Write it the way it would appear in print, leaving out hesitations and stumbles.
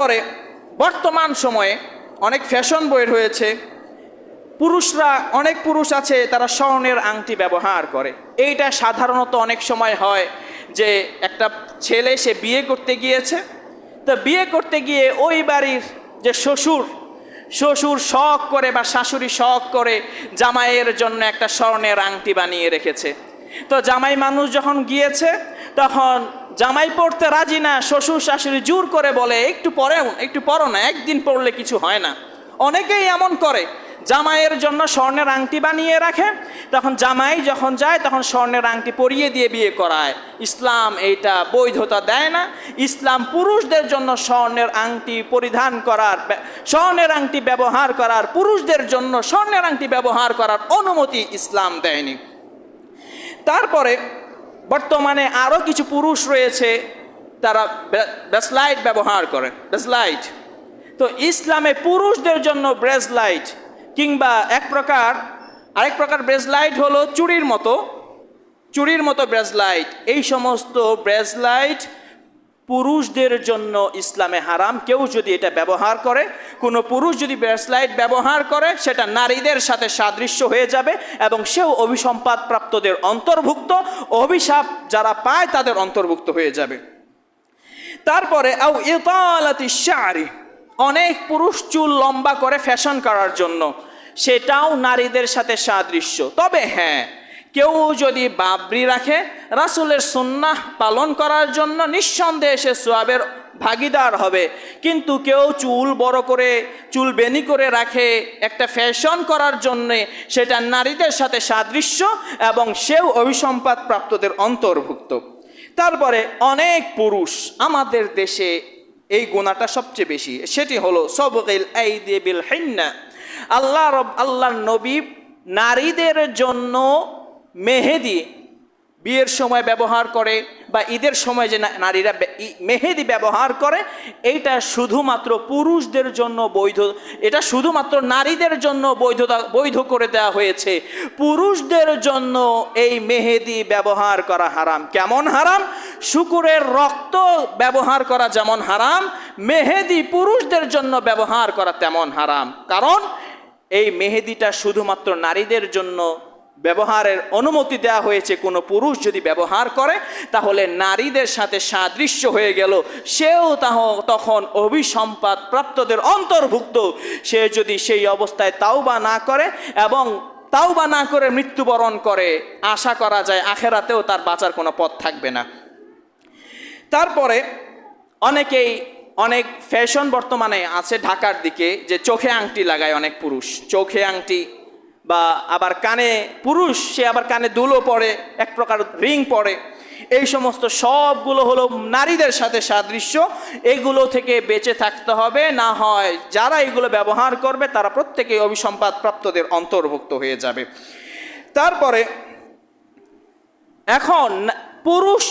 পরে বর্তমান সময়ে অনেক ফ্যাশন বই হয়েছে। পুরুষরা, অনেক পুরুষ আছে তারা স্বর্ণের আংটি ব্যবহার করে। এইটা সাধারণত অনেক সময় হয় যে একটা ছেলে সে বিয়ে করতে গিয়েছে, তো বিয়ে করতে গিয়ে ওই বাড়ির যে শ্বশুর শখ করে বা শাশুড়ি শখ করে জামাইয়ের জন্য একটা স্বর্ণের আংটি বানিয়ে রেখেছে। তো জামাই মানুষ যখন গিয়েছে তখন জামাই পড়তে রাজি না, শ্বশুর শাশুড়ি জোর করে বলে একটু পরো না, একদিন পড়লে কিছু হয় না। অনেকেই এমন করে, জামাইয়ের জন্য স্বর্ণের আংটি বানিয়ে রাখে, তখন জামাই যখন যায় তখন স্বর্ণের আংটি পরিয়ে দিয়ে বিয়ে করায়। ইসলাম এইটা বৈধতা দেয় না। ইসলাম পুরুষদের জন্য স্বর্ণের আংটি পরিধান করার, স্বর্ণের আংটি ব্যবহার করার, পুরুষদের জন্য স্বর্ণের আংটি ব্যবহার করার অনুমতি ইসলাম দেয়নি। তারপরে বর্তমানে আরও কিছু পুরুষ রয়েছে, তারা ব্রেসলাইট ব্যবহার করে। ব্রেসলাইট তো ইসলামে পুরুষদের জন্য ব্রেসলাইট কিংবা আরেক প্রকার ব্রেসলাইট হলো চুড়ির মতো ব্রেসলাইট। এই সমস্ত ব্রেসলাইট পুরুষদের জন্য ইসলামে হারাম। কেউ যদি এটা ব্যবহার করে, কোনো পুরুষ যদি ব্রেসলাইট ব্যবহার করে, সেটা নারীদের সাথে সাদৃশ্য হয়ে যাবে এবং সেও অভিসম্পাদ প্রাপ্তদের অন্তর্ভুক্ত, অভিশাপ যারা পায় তাদের অন্তর্ভুক্ত হয়ে যাবে। তারপরে আও ইতালাতি শারি, অনেক পুরুষ চুল লম্বা করে ফ্যাশন করার জন্য, সেটাও নারীদের সাথে সাদৃশ্য। তবে হ্যাঁ, কেউ যদি বাবরি রাখে রাসূলের সুন্নাহ পালন করার জন্য, নিঃসন্দেহে সে সওয়াবের ভাগীদার হবে। কিন্তু কেউ চুল বড় করে, চুল বেনি করে রাখে একটা ফ্যাশন করার জন্যে, সেটা নারীদের সাথে সাদৃশ্য এবং সেও অভিসম্পাদ প্রাপ্তদের অন্তর্ভুক্ত। তারপরে অনেক পুরুষ, আমাদের দেশে এই গুণাটা সবচেয়ে বেশি, সেটি হলো সবগিল আইদি বিল হিন্না। আল্লাহর নবী নারীদের জন্য মেহেদি বিয়ের সময় ব্যবহার করে বা ঈদের সময় যে নারীরা মেহেদি ব্যবহার করে, এইটা শুধুমাত্র পুরুষদের জন্য বৈধ, এটা শুধুমাত্র নারীদের জন্য বৈধ করে দেওয়া হয়েছে। পুরুষদের জন্য এই মেহেদি ব্যবহার করা হারাম। কেমন হারাম? শূকরের রক্ত ব্যবহার করা যেমন হারাম, মেহেদি পুরুষদের জন্য ব্যবহার করা তেমন হারাম। কারণ এই মেহেদিটা শুধুমাত্র নারীদের জন্য ব্যবহারের অনুমতি দেওয়া হয়েছে। কোনো পুরুষ যদি ব্যবহার করে তাহলে নারীদের সাথে সাদৃশ্য হয়ে গেল, সেও তখন অভিসম্পাদ প্রাপ্তদের অন্তর্ভুক্ত। সে যদি সেই অবস্থায় তাওবা না করে এবং তাওবা না করে মৃত্যুবরণ করে, আশা করা যায় আখেরাতেও তার বাঁচার কোনো পথ থাকবে না। তারপরে অনেক ফ্যাশন বর্তমানে আছে ঢাকার দিকে, যে চোখে আংটি লাগায় অনেক পুরুষ, চোখে আংটি, বা আবার কানে, পুরুষ সে আবার কানে দুলও পরে, এক প্রকার রিং পরে। এই সমস্ত সবগুলো হলো নারীদের সাথে সাদৃশ্য। এগুলো থেকে বেঁচে থাকতে হবে, না হয় যারা এগুলো ব্যবহার করবে তারা প্রত্যেকেই অভিসম্পাদ প্রাপ্তদের অন্তর্ভুক্ত হয়ে যাবে। তারপরে এখন পুরুষ